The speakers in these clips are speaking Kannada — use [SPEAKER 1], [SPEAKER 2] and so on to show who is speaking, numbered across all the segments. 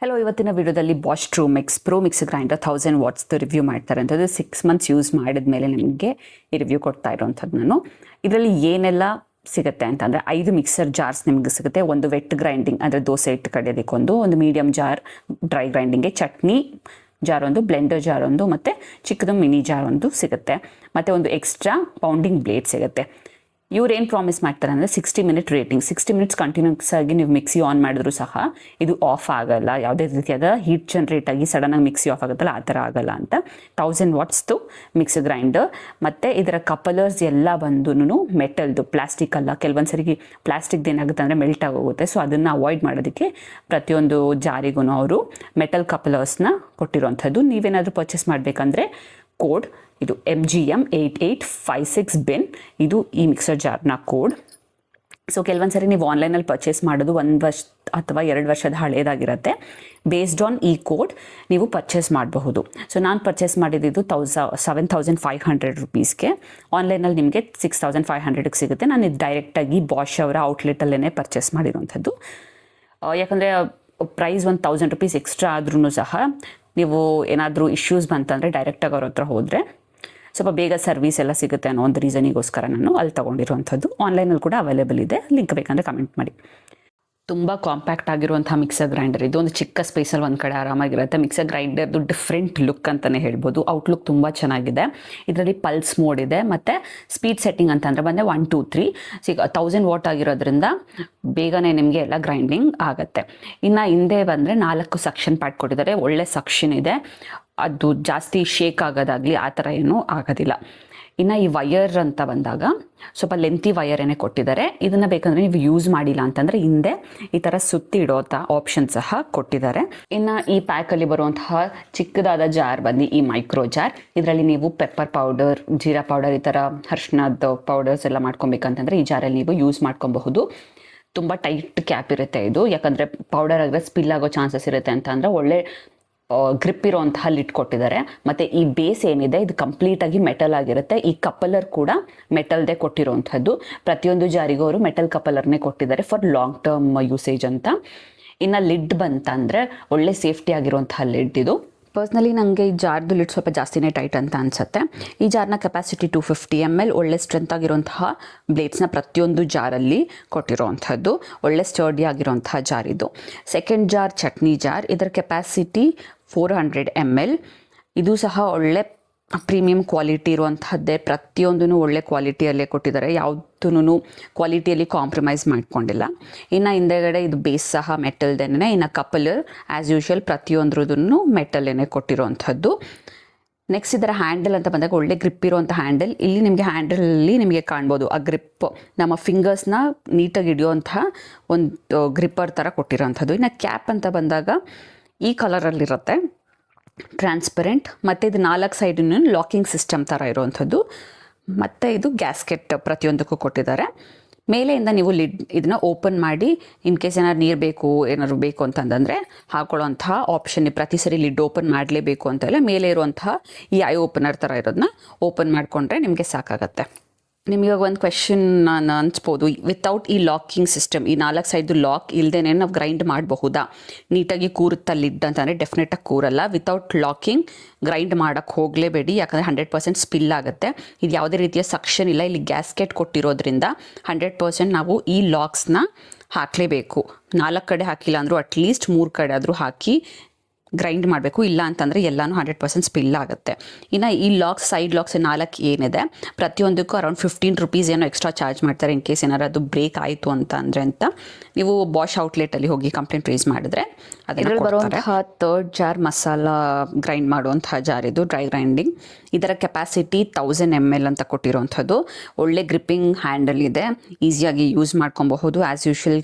[SPEAKER 1] ಹಲೋ, ಇವತ್ತಿನ ವಿಡಿಯೋದಲ್ಲಿ Bosch Trumix pro mixer grinder 1000 ವಾಟ್ಸ್ದು ರಿವ್ಯೂ ಮಾಡ್ತಾರೆ ಅಂತದ್ದು 6 ಮಂತ್ಸ್ ಯೂಸ್ ಮಾಡಿದ ಮೇಲೆ ನಿಮಗೆ ಈ ರಿವ್ಯೂ ಕೊಡ್ತಾ ಇರೋವಂಥದ್ದು ನಾನು. ಇದರಲ್ಲಿ ಏನೆಲ್ಲ ಸಿಗುತ್ತೆ ಅಂತಂದರೆ 5 ಮಿಕ್ಸರ್ ಜಾರ್ಸ್ ನಿಮಗೆ ಸಿಗುತ್ತೆ. ಒಂದು ವೆಟ್ ಗ್ರೈಂಡಿಂಗ್ ಅಂದರೆ ದೋಸೆ ಹಿಟ್ಟು ಕಡಿಯೋದಕ್ಕೊಂದು, ಒಂದು ಮೀಡಿಯಮ್ ಜಾರ್ ಡ್ರೈ ಗ್ರೈಂಡಿಂಗ್ಗೆ, ಚಟ್ನಿ ಜಾರ್ ಒಂದು, ಬ್ಲೆಂಡರ್ ಜಾರ್ ಒಂದು, ಮತ್ತು ಚಿಕ್ಕದು ಮಿನಿ ಜಾರ್ ಒಂದು ಸಿಗುತ್ತೆ. ಮತ್ತು ಒಂದು ಎಕ್ಸ್ಟ್ರಾ ಪೌಂಡಿಂಗ್ ಬ್ಲೇಡ್ ಸಿಗುತ್ತೆ. ಇವ್ರು ಏನು ಪ್ರಾಮಿಸ್ ಮಾಡ್ತಾರೆ ಅಂದರೆ 60 ಮಿನಿಟ್ ರೇಟಿಂಗ್. 60 ಮಿನಿಟ್ಸ್ ಕಂಟಿನ್ಯೂಸ್ ಆಗಿ ನೀವು ಮಿಕ್ಸಿ ಆನ್ ಮಾಡಿದ್ರು ಸಹ ಇದು ಆಫ್ ಆಗಲ್ಲ. ಯಾವುದೇ ರೀತಿಯಾದ ಹೀಟ್ ಜನರೇಟ್ ಆಗಿ ಸಡನ್ನಾಗಿ ಮಿಕ್ಸಿ ಆಫ್ ಆಗುತ್ತಲ್ಲ ಆ ಥರ ಆಗಲ್ಲ ಅಂತ. 1000 ವಾಟ್ಸ್ದು ಮಿಕ್ಸರ್ ಗ್ರೈಂಡರ್. ಮತ್ತು ಇದರ ಕಪಲರ್ಸ್ ಎಲ್ಲ ಬಂದು ಮೆಟಲ್ದು, ಪ್ಲಾಸ್ಟಿಕ್ ಅಲ್ಲ. ಕೆಲವೊಂದು ಸರಿಗೆ ಪ್ಲಾಸ್ಟಿಕ್ದು ಏನಾಗುತ್ತೆ ಅಂದರೆ ಮೆಲ್ಟ್ ಆಗೋಗುತ್ತೆ. ಸೊ ಅದನ್ನು ಅವಾಯ್ಡ್ ಮಾಡೋದಕ್ಕೆ ಪ್ರತಿಯೊಂದು ಜಾರಿಗೂ ಅವರು ಮೆಟಲ್ ಕಪಲರ್ಸ್ನ ಕೊಟ್ಟಿರೋವಂಥದ್ದು. ನೀವೇನಾದರೂ ಪರ್ಚೇಸ್ ಮಾಡಬೇಕಂದ್ರೆ ಕೋಡ್ ಇದು MGM 8856 ಬಿನ್, ಇದು ಈ ಮಿಕ್ಸರ್ ಜಾರ್ನ ಕೋಡ್. ಸೊ ಕೆಲವೊಂದು ಸರಿ ನೀವು ಆನ್ಲೈನಲ್ಲಿ ಪರ್ಚೇಸ್ ಮಾಡೋದು 1 ವರ್ಷ ಅಥವಾ 2 ವರ್ಷದ ಹಳೇದಾಗಿರುತ್ತೆ. ಬೇಸ್ಡ್ ಆನ್ ಈ ಕೋಡ್ ನೀವು ಪರ್ಚೇಸ್ ಮಾಡಬಹುದು. ಸೊ ನಾನು ಪರ್ಚೇಸ್ ಮಾಡಿದ್ದು 7500 ರುಪೀಸ್ಗೆ. ಆನ್ಲೈನಲ್ಲಿ ನಿಮಗೆ 6500ಗೆ ಸಿಗುತ್ತೆ. ನಾನು ಇದು ಡೈರೆಕ್ಟಾಗಿ ಬಾಷ್ ಅವರ ಔಟ್ಲೆಟಲ್ಲೇ ಪರ್ಚೇಸ್ ಮಾಡಿರೋವಂಥದ್ದು. ಯಾಕಂದರೆ ಪ್ರೈಸ್ 1000 ರುಪೀಸ್ ಎಕ್ಸ್ಟ್ರಾ ಆದ್ರೂ ಸಹ ನೀವು ಏನಾದರೂ ಇಶ್ಯೂಸ್ ಬಂತಂದರೆ ಡೈರೆಕ್ಟಾಗಿ ಅವ್ರ ಹತ್ರ ಹೋದರೆ ಸ್ವಲ್ಪ ಬೇಗ ಸರ್ವಿಸ್ ಎಲ್ಲ ಸಿಗುತ್ತೆ ಅನ್ನೋ ಒಂದು ರೀಸನಿಗೋಸ್ಕರ ನಾನು ಅಲ್ಲಿ ತೊಗೊಂಡಿರುವಂಥದ್ದು. ಆನ್ಲೈನಲ್ಲಿ ಕೂಡ ಅವೈಲೇಬಲ್ ಇದೆ, ಲಿಂಕ್ ಬೇಕಂದರೆ ಕಮೆಂಟ್ ಮಾಡಿ. ತುಂಬ ಕಾಂಪ್ಯಾಕ್ಟ್ ಆಗಿರುವಂಥ ಮಿಕ್ಸರ್ ಗ್ರೈಂಡರ್ ಇದು. ಒಂದು ಚಿಕ್ಕ ಸ್ಪೇಸಲ್ಲಿ ಒಂದು ಕಡೆ ಆರಾಮಾಗಿರುತ್ತೆ. ಮಿಕ್ಸರ್ ಗ್ರೈಂಡರ್ದು ಡಿಫ್ರೆಂಟ್ ಲುಕ್ ಅಂತಲೇ ಹೇಳ್ಬೋದು. ಔಟ್ಲುಕ್ ತುಂಬ ಚೆನ್ನಾಗಿದೆ. ಇದರಲ್ಲಿ ಪಲ್ಸ್ ಮೋಡ್ ಇದೆ ಮತ್ತು ಸ್ಪೀಡ್ ಸೆಟ್ಟಿಂಗ್ ಅಂತಂದರೆ ಬಂದರೆ 1 2 3 1000 ವಾಟ್ ಆಗಿರೋದ್ರಿಂದ ಬೇಗನೆ ನಿಮಗೆ ಎಲ್ಲ ಗ್ರೈಂಡಿಂಗ್ ಆಗುತ್ತೆ. ಇನ್ನು ಹಿಂದೆ ಬಂದರೆ 4 ಸಕ್ಷನ್ ಪ್ಯಾಡ್ ಕೊಟ್ಟಿದ್ದಾರೆ. ಒಳ್ಳೆ ಸಕ್ಷನ್ ಇದೆ. ಅದು ಜಾಸ್ತಿ ಶೇಕ್ ಆಗೋದಾಗಲಿ ಆ ಥರ ಏನೂ ಆಗೋದಿಲ್ಲ. ಇನ್ನು ಈ ವಯರ್ ಅಂತ ಬಂದಾಗ ಸ್ವಲ್ಪ ಲೆಂತಿ ವಯರೇನೆ ಕೊಟ್ಟಿದ್ದಾರೆ. ಇದನ್ನು ಬೇಕಂದರೆ ನೀವು ಯೂಸ್ ಮಾಡಿಲ್ಲ ಅಂತಂದರೆ ಹಿಂದೆ ಈ ಥರ ಸುತ್ತಿ ಇಡೋಂಥ ಆಪ್ಷನ್ ಸಹ ಕೊಟ್ಟಿದ್ದಾರೆ. ಇನ್ನು ಈ ಪ್ಯಾಕಲ್ಲಿ ಬರುವಂತಹ ಚಿಕ್ಕದಾದ ಜಾರ್ ಬಂದು ಈ ಮೈಕ್ರೋ ಜಾರ್. ಇದರಲ್ಲಿ ನೀವು ಪೆಪ್ಪರ್ ಪೌಡರ್, ಜೀರಾ ಪೌಡರ್, ಈ ಥರ ಅರಿಶಿಣದ ಪೌಡರ್ಸ್ ಎಲ್ಲ ಮಾಡ್ಕೊಬೇಕಂತಂದರೆ ಈ ಜಾರಲ್ಲಿ ನೀವು ಯೂಸ್ ಮಾಡ್ಕೊಬಹುದು. ತುಂಬ ಟೈಟ್ ಕ್ಯಾಪ್ ಇರುತ್ತೆ ಇದು, ಯಾಕಂದರೆ ಪೌಡರ್ ಆದರೆ ಸ್ಪಿಲ್ ಆಗೋ ಚಾನ್ಸಸ್ ಇರುತ್ತೆ ಅಂತ ಅಂದರೆ ಒಳ್ಳೆ ಗ್ರಿಪ್ ಇರೋವಂತಹ ಲಿಡ್ ಕೊಟ್ಟಿದ್ದಾರೆ. ಮತ್ತು ಈ ಬೇಸ್ ಏನಿದೆ ಇದು ಕಂಪ್ಲೀಟಾಗಿ ಮೆಟಲ್ ಆಗಿರುತ್ತೆ. ಈ ಕಪಲರ್ ಕೂಡ ಮೆಟಲ್ದೇ ಕೊಟ್ಟಿರೋವಂಥದ್ದು. ಪ್ರತಿಯೊಂದು ಜಾರಿಗೂ ಅವರು ಮೆಟಲ್ ಕಪಲರ್ನೇ ಕೊಟ್ಟಿದ್ದಾರೆ ಫಾರ್ ಲಾಂಗ್ ಟರ್ಮ್ ಯೂಸೇಜ್ ಅಂತ. ಇನ್ನು ಲಿಡ್ ಬಂತಂದರೆ ಒಳ್ಳೆ ಸೇಫ್ಟಿ ಆಗಿರುವಂತಹ ಲಿಡ್ ಇದು. ಪರ್ಸ್ನಲಿ ನನಗೆ ಈ ಜಾರ್ದು ಲಿಡ್ ಸ್ವಲ್ಪ ಜಾಸ್ತಿನೇ ಟೈಟ್ ಅಂತ ಅನಿಸುತ್ತೆ. ಈ ಜಾರ್ನ ಕೆಪಾಸಿಟಿ 250 ml. ಒಳ್ಳೆ ಸ್ಟ್ರೆಂತ್ ಆಗಿರುವಂತಹ ಬ್ಲೇಡ್ಸ್ನ ಪ್ರತಿಯೊಂದು ಜಾರಲ್ಲಿ ಕೊಟ್ಟಿರೋವಂಥದ್ದು. ಒಳ್ಳೆ ಸ್ಟರ್ಡಿ ಆಗಿರುವಂತಹ ಜಾರ್ ಇದು. Second jar chutney jar. ಇದರ ಕೆಪಾಸಿಟಿ 400 ml. ಇದು ಸಹ ಒಳ್ಳೆ ಪ್ರೀಮಿಯಂ ಕ್ವಾಲಿಟಿ ಇರುವಂತಹದ್ದೇ. ಪ್ರತಿಯೊಂದೂ ಒಳ್ಳೆ ಕ್ವಾಲಿಟಿಯಲ್ಲೇ ಕೊಟ್ಟಿದ್ದಾರೆ. ಯಾವುದೂ ಕ್ವಾಲಿಟಿಯಲ್ಲಿ ಕಾಂಪ್ರಮೈಸ್ ಮಾಡ್ಕೊಂಡಿಲ್ಲ. ಇನ್ನು ಹಿಂದೆಗಡೆ ಇದು ಬೇಸ್ ಸಹ ಮೆಟಲ್ದೇನೆ. ಇನ್ನು ಕಪಲರ್ ಆ್ಯಸ್ ಯೂಶುವಲ್ ಪ್ರತಿಯೊಂದ್ರದೂ ಮೆಟಲ್ಲೇನೆ ಕೊಟ್ಟಿರೋವಂಥದ್ದು. ನೆಕ್ಸ್ಟ್ ಇದರ ಹ್ಯಾಂಡಲ್ ಅಂತ ಬಂದಾಗ ಒಳ್ಳೆ ಗ್ರಿಪ್ ಇರುವಂಥ ಹ್ಯಾಂಡಲ್. ಇಲ್ಲಿ ನಿಮಗೆ ಹ್ಯಾಂಡಲಲ್ಲಿ ನಿಮಗೆ ಕಾಣ್ಬೋದು ಆ ಗ್ರಿಪ್, ನಮ್ಮ ಫಿಂಗರ್ಸ್ನ ನೀಟಾಗಿ ಹಿಡಿಯುವಂಥ ಒಂದು ಗ್ರಿಪ್ಪರ್ ಥರ ಕೊಟ್ಟಿರೋವಂಥದ್ದು. ಇನ್ನು ಕ್ಯಾಪ್ ಅಂತ ಬಂದಾಗ ಈ ಕಲರಲ್ಲಿರುತ್ತೆ, ಟ್ರಾನ್ಸ್ಪರೆಂಟ್. ಮತ್ತು ಇದು 4 ಸೈಡನ್ನು ಲಾಕಿಂಗ್ ಸಿಸ್ಟಮ್ ಥರ ಇರುವಂಥದ್ದು. ಮತ್ತು ಇದು ಗ್ಯಾಸ್ಕೆಟ್ ಪ್ರತಿಯೊಂದಕ್ಕೂ ಕೊಟ್ಟಿದ್ದಾರೆ. ಮೇಲೆಯಿಂದ ನೀವು ಲಿಡ್ ಇದನ್ನು ಓಪನ್ ಮಾಡಿ ಇನ್ ಕೇಸ್ ಏನಾದ್ರು ನೀರು ಏನಾದ್ರು ಬೇಕು ಅಂತಂದರೆ ಹಾಕೊಳ್ಳೋಂತಹ ಆಪ್ಷನ್. ಪ್ರತಿ ಸರಿ ಲಿಡ್ ಓಪನ್ ಮಾಡಲೇಬೇಕು ಅಂತೆಲ್ಲ ಮೇಲೆ ಇರುವಂತಹ ಈ ಐ ಓಪನರ್ ಥರ ಇರೋದನ್ನ ಓಪನ್ ಮಾಡಿಕೊಂಡ್ರೆ ನಿಮಗೆ ಸಾಕಾಗತ್ತೆ. ನಿಮಗೆ ಒಂದು ಕ್ವೆಶನ್ ನಾನು ಅನಿಸ್ಬೋದು, ವಿತೌಟ್ ಈ ಲಾಕಿಂಗ್ ಸಿಸ್ಟಮ್, ಈ 4 ಸೈಡ್ದು ಲಾಕ್ ಇಲ್ಲದೇ ನಾವು ಗ್ರೈಂಡ್ ಮಾಡಬಹುದಾ? ನೀಟಾಗಿ ಕೂರುತ್ತಾ ಲಿಡ್ ಅಂತಂದರೆ ಡೆಫಿನೆಟಾಗಿ ಕೂರಲ್ಲ. ವಿತೌಟ್ ಲಾಕಿಂಗ್ ಗ್ರೈಂಡ್ ಮಾಡೋಕ್ಕೆ ಹೋಗಲೇಬೇಡಿ, ಯಾಕಂದರೆ 100% ಸ್ಪಿಲ್ ಆಗುತ್ತೆ. ಇದು ಯಾವುದೇ ರೀತಿಯ ಸಕ್ಷನ್ ಇಲ್ಲ. ಇಲ್ಲಿ ಗ್ಯಾಸ್ಕೆಟ್ ಕೊಟ್ಟಿರೋದ್ರಿಂದ 100% ನಾವು ಈ ಲಾಕ್ಸ್ನ ಹಾಕಲೇಬೇಕು. 4 ಕಡೆ ಹಾಕಿಲ್ಲ ಅಂದರೂ ಅಟ್ಲೀಸ್ಟ್ 3 ಕಡೆ ಆದರೂ ಹಾಕಿ ಗ್ರೈಂಡ್ ಮಾಡಬೇಕು. ಇಲ್ಲ ಅಂತಂದರೆ ಎಲ್ಲನೂ 100% ಸ್ಪಿಲ್ ಆಗುತ್ತೆ. ಇನ್ನು ಈ ಲಾಕ್ಸ್, ಸೈಡ್ ಲಾಕ್ಸ್ 4 ಏನಿದೆ ಪ್ರತಿಯೊಂದಕ್ಕೂ ಅರೌಂಡ್ 15 ರುಪೀಸ್ ಏನೋ ಎಕ್ಸ್ಟ್ರಾ ಚಾರ್ಜ್ ಮಾಡ್ತಾರೆ ಇನ್ ಕೇಸ್ ಏನಾರು ಅದು ಬ್ರೇಕ್ ಆಯಿತು ಅಂತ ನೀವು ಬಾಷ್ ಔಟ್ಲೆಟಲ್ಲಿ ಹೋಗಿ ಕಂಪ್ಲೇಂಟ್ ರೇಸ್ ಮಾಡಿದ್ರೆ ಅದರಲ್ಲಿ ಬರುವಂತಹ 3rd ಜಾರ್ ಮಸಾಲ ಗ್ರೈಂಡ್ ಮಾಡುವಂತಹ ಜಾರ್ ಇದು, ಡ್ರೈ ಗ್ರೈಂಡಿಂಗ್. ಇದರ ಕೆಪಾಸಿಟಿ 1000 ml ಅಂತ ಕೊಟ್ಟಿರೋವಂಥದ್ದು. ಒಳ್ಳೆ ಗ್ರಿಪ್ಪಿಂಗ್ ಹ್ಯಾಂಡಲ್ ಇದೆ, ಈಸಿಯಾಗಿ ಯೂಸ್ ಮಾಡ್ಕೊಬಹುದು. ಆ್ಯಸ್ ಯೂಶುವಲ್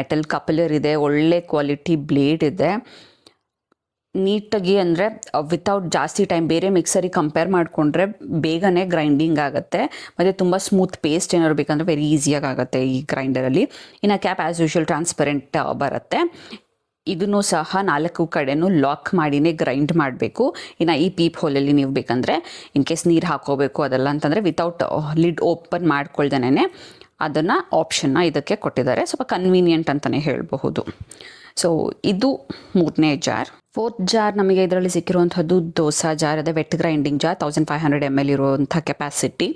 [SPEAKER 1] ಮೆಟಲ್ ಕಪಲರ್ ಇದೆ, ಒಳ್ಳೆ ಕ್ವಾಲಿಟಿ ಬ್ಲೇಡ್ ಇದೆ. ನೀಟಾಗಿ ಅಂದರೆ ವಿತೌಟ್ ಜಾಸ್ತಿ ಟೈಮ್ ಬೇರೆ ಮಿಕ್ಸರಿಗೆ ಕಂಪೇರ್ ಮಾಡಿಕೊಂಡ್ರೆ ಬೇಗನೆ ಗ್ರೈಂಡಿಂಗ್ ಆಗುತ್ತೆ. ಮತ್ತು ತುಂಬ ಸ್ಮೂತ್ ಪೇಸ್ಟ್ ಏನಾದ್ರು ಬೇಕಂದರೆ ವೆರಿ ಈಸಿಯಾಗಿ ಆಗುತ್ತೆ ಈ ಗ್ರೈಂಡರಲ್ಲಿ. ಇನ್ನು ಕ್ಯಾಪ್ ಆ್ಯಸ್ ಯೂಶುವಲ್ ಟ್ರಾನ್ಸ್ಪರೆಂಟ್ ಬರುತ್ತೆ. ಇದನ್ನು ಸಹ 4 ಕಡೆನೂ ಲಾಕ್ ಮಾಡಿನೇ ಗ್ರೈಂಡ್ ಮಾಡಬೇಕು. ಇನ್ನು ಈ ಪೀಪ್ ಹೋಲಲ್ಲಿ ನೀವು ಬೇಕಂದರೆ ಇನ್ ಕೇಸ್ ನೀರು ಹಾಕೋಬೇಕು ಅದೆಲ್ಲ ಅಂತಂದರೆ ವಿತೌಟ್ ಲಿಡ್ ಓಪನ್ ಮಾಡ್ಕೊಳ್ದೇನೆ ಅದನ್ನು ಆಪ್ಷನ್ನ ಇದಕ್ಕೆ ಕೊಟ್ಟಿದ್ದಾರೆ. ಸ್ವಲ್ಪ ಕನ್ವೀನಿಯೆಂಟ್ ಅಂತಲೇ ಹೇಳಬಹುದು. ಸೊ ಇದು 3ನೇ ಜಾರ್. 4th ಜಾರ್ ನಮಗೆ ಇದರಲ್ಲಿ ಸಿಕ್ಕಿರುವಂಥದ್ದು ದೋಸಾ ಜಾರ್, ಅದೇ ವೆಟ್ ಗ್ರೈಂಡಿಂಗ್ ಜಾರ್, 1500 ml ಇರುವಂಥ capacity.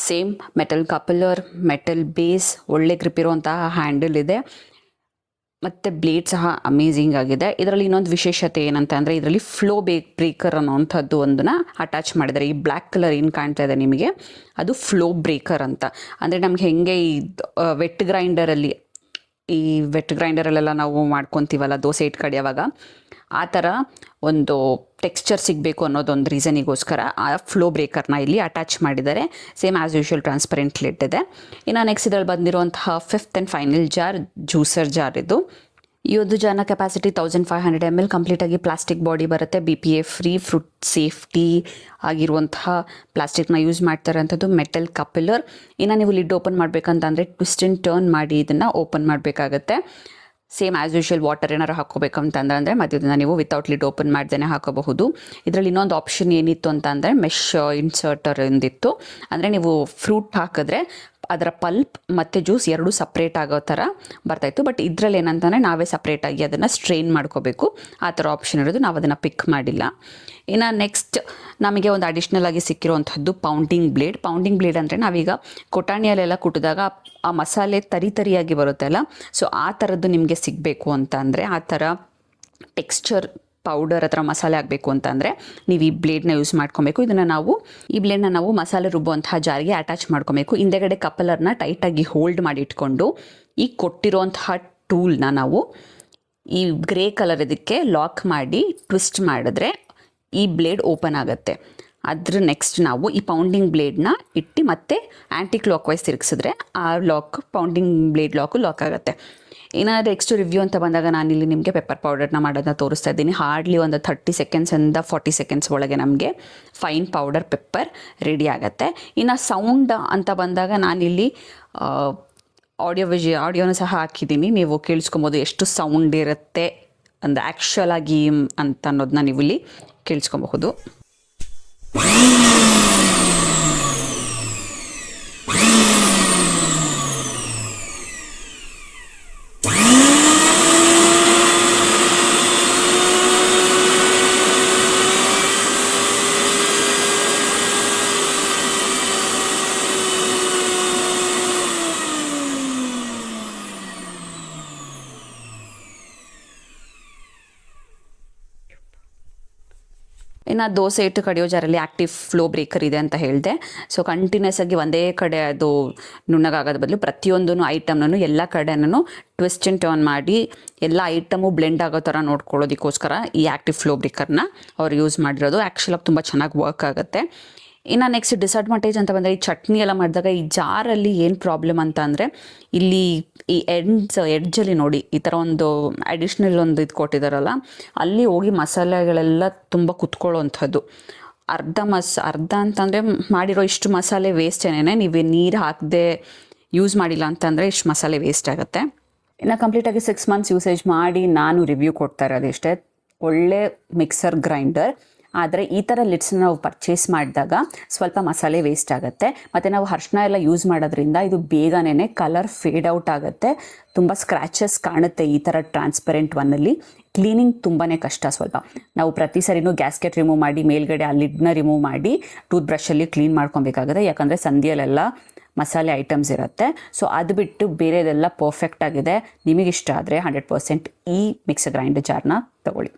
[SPEAKER 1] Same metal coupler, metal base, ಒಳ್ಳೆ ಗ್ರಿಪ್ ಇರುವಂತಹ ಹ್ಯಾಂಡಲ್ ಇದೆ ಮತ್ತು ಬ್ಲೇಡ್ ಸಹ ಅಮೇಝಿಂಗ್ ಆಗಿದೆ. ಇದರಲ್ಲಿ ಇನ್ನೊಂದು ವಿಶೇಷತೆ ಏನಂತ ಅಂದರೆ ಇದರಲ್ಲಿ ಫ್ಲೋ ಬ್ರೇಕರ್ ಅನ್ನೋವಂಥದ್ದು ಒಂದನ್ನು ಅಟ್ಯಾಚ್ ಮಾಡಿದ್ದಾರೆ. ಈ ಬ್ಲ್ಯಾಕ್ ಕಲರ್ ಏನು ಕಾಣ್ತಾ ಇದೆ ನಿಮಗೆ, ಅದು ಫ್ಲೋ ಬ್ರೇಕರ್ ಅಂತ. ಅಂದರೆ ನಮ್ಗೆ ಹೆಂಗೆ ಈ ವೆಟ್ ಗ್ರೈಂಡರಲ್ಲೆಲ್ಲ ನಾವು ಮಾಡ್ಕೊತೀವಲ್ಲ ದೋಸೆ ಹಿಟ್ಟು ಕಡಿಯೋವಾಗ, ಆ ಥರ ಒಂದು ಟೆಕ್ಸ್ಚರ್ ಸಿಗಬೇಕು ಅನ್ನೋದೊಂದು ರೀಸನಿಗೋಸ್ಕರ ಆ ಫ್ಲೋ ಬ್ರೇಕರ್ನ ಇಲ್ಲಿ ಅಟ್ಯಾಚ್ ಮಾಡಿದ್ದಾರೆ. Same as usual transparent lid ಇದೆ. ಇನ್ನು ನೆಕ್ಸ್ಟ್ ಇದರಲ್ಲಿ ಬಂದಿರುವಂತಹ 5th and final jar, juicer jar ಇದು. ಈ ಒಂದು ಜಾರ್ನ ಕೆಪಾಸಿಟಿ 1500 ml, ಕಂಪ್ಲೀಟಾಗಿ ಪ್ಲಾಸ್ಟಿಕ್ ಬಾಡಿ ಬರುತ್ತೆ, BPA ಫ್ರೀ, ಫ್ರೂಟ್ ಸೇಫ್ಟಿ ಆಗಿರುವಂತಹ ಪ್ಲಾಸ್ಟಿಕ್ನ ಯೂಸ್ ಮಾಡ್ತಾರೆ ಅಂಥದ್ದು. Metal coupler. ಇನ್ನು ನೀವು ಲಿಡ್ ಓಪನ್ ಮಾಡಬೇಕಂತಂದರೆ ಟ್ವಿಸ್ಟ್ ಆ್ಯಂಡ್ ಟರ್ನ್ ಮಾಡಿ ಇದನ್ನು ಓಪನ್ ಮಾಡಬೇಕಾಗತ್ತೆ. ಸೇಮ್ ಆ್ಯಸ್ ಯೂಶುವಲ್ ವಾಟರ್ ಏನಾರು ಹಾಕ್ಕೋಬೇಕಂತಂದರೆ ಮಧ್ಯದಿಂದ ನೀವು ವಿತೌಟ್ ಲಿಡ್ ಓಪನ್ ಮಾಡ್ದೇ ಹಾಕೋಬಹುದು. ಇದರಲ್ಲಿ ಇನ್ನೊಂದು ಆಪ್ಷನ್ ಏನಿತ್ತು ಅಂತ ಅಂದರೆ ಮೆಶ್ ಇನ್ಸರ್ಟರ್ ಎಂದಿತ್ತು. ಅಂದರೆ ನೀವು ಫ್ರೂಟ್ ಹಾಕಿದ್ರೆ ಅದರ ಪಲ್ಪ್ ಮತ್ತು ಜ್ಯೂಸ್ ಎರಡೂ ಸಪ್ರೇಟ್ ಆಗೋ ಥರ ಬರ್ತಾಯಿತ್ತು. ಬಟ್ ಇದರಲ್ಲಿ ಏನಂತಂದರೆ ನಾವೇ ಸಪ್ರೇಟಾಗಿ ಅದನ್ನು ಸ್ಟ್ರೈನ್ ಮಾಡ್ಕೋಬೇಕು. ಆ ಥರ ಆಪ್ಷನ್ ಇರೋದು, ನಾವು ಅದನ್ನು ಪಿಕ್ ಮಾಡಿಲ್ಲ. ಇನ್ನು ನೆಕ್ಸ್ಟ್ ನಮಗೆ ಒಂದು ಅಡಿಷ್ನಲ್ ಆಗಿ ಸಿಕ್ಕಿರುವಂಥದ್ದು ಪೌಂಡಿಂಗ್ ಬ್ಲೇಡ್. ಪೌಂಡಿಂಗ್ ಬ್ಲೇಡ್ ಅಂದರೆ ನಾವೀಗ ಕೊಟಾಣಿಯಲ್ಲೆಲ್ಲ ಕುಟ್ಟಿದಾಗ ಆ ಮಸಾಲೆ ತರಿಯಾಗಿ ಬರುತ್ತಲ್ಲ, ಸೊ ಆ ಥರದ್ದು ನಿಮಗೆ ಸಿಗಬೇಕು ಅಂತ ಅಂದರೆ, ಆ ಥರ ಟೆಕ್ಸ್ಚರ್ ಪೌಡರ್ ಹತ್ರ ಮಸಾಲೆ ಆಗಬೇಕು ಅಂತಂದರೆ ನೀವು ಈ ಬ್ಲೇಡ್ನ ಯೂಸ್ ಮಾಡ್ಕೊಬೇಕು. ಈ ಬ್ಲೇಡ್ನ ನಾವು ಮಸಾಲೆ ರುಬ್ಬುವಂತಹ ಜಾರಿಗೆ ಅಟ್ಯಾಚ್ ಮಾಡ್ಕೊಬೇಕು. ಹಿಂದೆಗಡೆ ಕಪಲರ್ನ ಟೈಟಾಗಿ ಹೋಲ್ಡ್ ಮಾಡಿ ಇಟ್ಕೊಂಡು ಈ ಕೊಟ್ಟಿರುವಂತಹ ಟೂಲ್ನ ನಾವು ಈ ಗ್ರೇ ಕಲರ್ ಇದಕ್ಕೆ ಲಾಕ್ ಮಾಡಿ ಟ್ವಿಸ್ಟ್ ಮಾಡಿದ್ರೆ ಈ ಬ್ಲೇಡ್ ಓಪನ್ ಆಗುತ್ತೆ. ಅದ್ರ ನೆಕ್ಸ್ಟ್ ನಾವು ಈ ಪೌಂಡಿಂಗ್ ಬ್ಲೇಡ್ನ ಇಟ್ಟು ಮತ್ತೆ ಆ್ಯಂಟಿ ಕ್ಲಾಕ್ ವೈಸ್ ತಿರುಗಿಸಿದ್ರೆ ಆ ಪೌಂಡಿಂಗ್ ಬ್ಲೇಡ್ ಲಾಕ್ ಆಗುತ್ತೆ. ಇನ್ನು ನೆಕ್ಸ್ಟ್ ರಿವ್ಯೂ ಅಂತ ಬಂದಾಗ ನಾನಿಲ್ಲಿ ನಿಮಗೆ ಪೆಪ್ಪರ್ ಪೌಡರ್ನ ಮಾಡೋದನ್ನ ತೋರಿಸ್ತಾ ಇದ್ದೀನಿ. ಹಾರ್ಡ್ಲಿ ಒಂದು 30 ಸೆಕೆಂಡ್ಸಿಂದ 40 ಸೆಕೆಂಡ್ಸ್ ಒಳಗೆ ನಮಗೆ ಫೈನ್ ಪೌಡರ್ ಪೆಪ್ಪರ್ ರೆಡಿ ಆಗುತ್ತೆ. ಇನ್ನು ಸೌಂಡ್ ಅಂತ ಬಂದಾಗ ನಾನಿಲ್ಲಿ ಆಡಿಯೋನ ಸಹ ಹಾಕಿದ್ದೀನಿ, ನೀವು ಕೇಳಿಸ್ಕೊಬೋದು ಎಷ್ಟು ಸೌಂಡ್ ಇರುತ್ತೆ ಒಂದು ಆ್ಯಕ್ಚುಲ್ ಆಗಿ ಅಂತ ಅನ್ನೋದನ್ನ ನೀವು ಇಲ್ಲಿ ಕೇಳಿಸ್ಕೊಬಹುದು. ಇನ್ನು ದೋಸೆ ಹಿಟ್ಟು ಕಡಿಯೋ ಜಾರಲ್ಲಿ ಆ್ಯಕ್ಟಿವ್ ಫ್ಲೋ ಬ್ರೇಕರ್ ಇದೆ ಅಂತ ಹೇಳಿದೆ. ಸೊ ಕಂಟಿನ್ಯೂಸ್ ಆಗಿ ಒಂದೇ ಕಡೆ ಅದು ನುಣ್ಣಗಾಗೋದ ಬದಲು ಪ್ರತಿಯೊಂದೂ ಐಟಮ್ನೂ ಎಲ್ಲ ಕಡೆನೂ ಟ್ವಿಸ್ಟ್ ಆ್ಯಂಡ್ ಟರ್ನ್ ಮಾಡಿ ಎಲ್ಲ ಐಟಮು ಬ್ಲೆಂಡ್ ಆಗೋ ಥರ ನೋಡ್ಕೊಳ್ಳೋದಕ್ಕೋಸ್ಕರ ಈ ಆ್ಯಕ್ಟಿವ್ ಫ್ಲೋ ಬ್ರೇಕರ್ನ ಅವ್ರು ಯೂಸ್ ಮಾಡಿರೋದು. ಆ್ಯಕ್ಚುಲಾಗಿ ತುಂಬ ಚೆನ್ನಾಗಿ ವರ್ಕ್ ಆಗುತ್ತೆ. ಇನ್ನು ನೆಕ್ಸ್ಟ್ ಡಿಸಡ್ವಾಂಟೇಜ್ ಅಂತ ಬಂದರೆ, ಈ ಚಟ್ನಿ ಎಲ್ಲ ಮಾಡಿದಾಗ ಈ ಜಾರಲ್ಲಿ ಏನು ಪ್ರಾಬ್ಲಮ್ ಅಂತ ಅಂದರೆ, ಇಲ್ಲಿ ಈ ಎಡ್ಜಲ್ಲಿ ನೋಡಿ ಈ ಥರ ಒಂದು ಅಡಿಷ್ನಲ್ ಒಂದು ಇದು ಕೊಟ್ಟಿದ್ದಾರಲ್ಲ, ಅಲ್ಲಿ ಹೋಗಿ ಮಸಾಲೆಗಳೆಲ್ಲ ತುಂಬ ಕುತ್ಕೊಳ್ಳೋವಂಥದ್ದು. ಅರ್ಧ ಅಂತಂದರೆ ಮಾಡಿರೋ ಇಷ್ಟು ಮಸಾಲೆ ವೇಸ್ಟೇನೆ, ನೀವು ನೀರು ಹಾಕದೆ ಯೂಸ್ ಮಾಡಿಲ್ಲ ಅಂತಂದರೆ ಇಷ್ಟು ಮಸಾಲೆ ವೇಸ್ಟ್ ಆಗುತ್ತೆ. ಇನ್ನು ಕಂಪ್ಲೀಟಾಗಿ 6 months ಯೂಸೇಜ್ ಮಾಡಿ ನಾನು ರಿವ್ಯೂ ಕೊಡ್ತಾ ಇರೋದು ಇಷ್ಟೇ. ಒಳ್ಳೆ ಮಿಕ್ಸರ್ ಗ್ರೈಂಡರ್. ಆದರೆ ಈ ಥರ ಲಿಡ್ಸ್ನ ನಾವು ಪರ್ಚೇಸ್ ಮಾಡಿದಾಗ ಸ್ವಲ್ಪ ಮಸಾಲೆ ವೇಸ್ಟ್ ಆಗುತ್ತೆ. ಮತ್ತು ನಾವು ಅರಿಶಿನ ಎಲ್ಲ ಯೂಸ್ ಮಾಡೋದ್ರಿಂದ ಇದು ಬೇಗನೆ ಕಲರ್ ಫೇಡ್ ಔಟ್ ಆಗುತ್ತೆ, ತುಂಬ ಸ್ಕ್ರ್ಯಾಚಸ್ ಕಾಣುತ್ತೆ. ಈ ಥರ ಟ್ರಾನ್ಸ್ಪರೆಂಟ್ ಒನ್ನಲ್ಲಿ ಕ್ಲೀನಿಂಗ್ ತುಂಬಾ ಕಷ್ಟ. ಸ್ವಲ್ಪ ನಾವು ಪ್ರತಿ ಸರಿನೂ ಗ್ಯಾಸ್ಕೆಟ್ ರಿಮೂವ್ ಮಾಡಿ ಮೇಲ್ಗಡೆ ಆ ಲಿಡ್ನ ರಿಮೂವ್ ಮಾಡಿ ಟೂತ್ ಬ್ರಷಲ್ಲಿ ಕ್ಲೀನ್ ಮಾಡ್ಕೊಬೇಕಾಗುತ್ತೆ, ಯಾಕಂದರೆ ಸಂದಿಯಲ್ಲೆಲ್ಲ ಮಸಾಲೆ ಐಟಮ್ಸ್ ಇರುತ್ತೆ. ಸೊ ಅದು ಬಿಟ್ಟು ಬೇರೆದೆಲ್ಲ ಪರ್ಫೆಕ್ಟ್ ಆಗಿದೆ. ನಿಮಗಿಷ್ಟ ಆದರೆ 100% ಈ ಮಿಕ್ಸರ್ ಗ್ರೈಂಡರ್ ಜಾರ್ನ ತಗೊಳ್ಳಿ.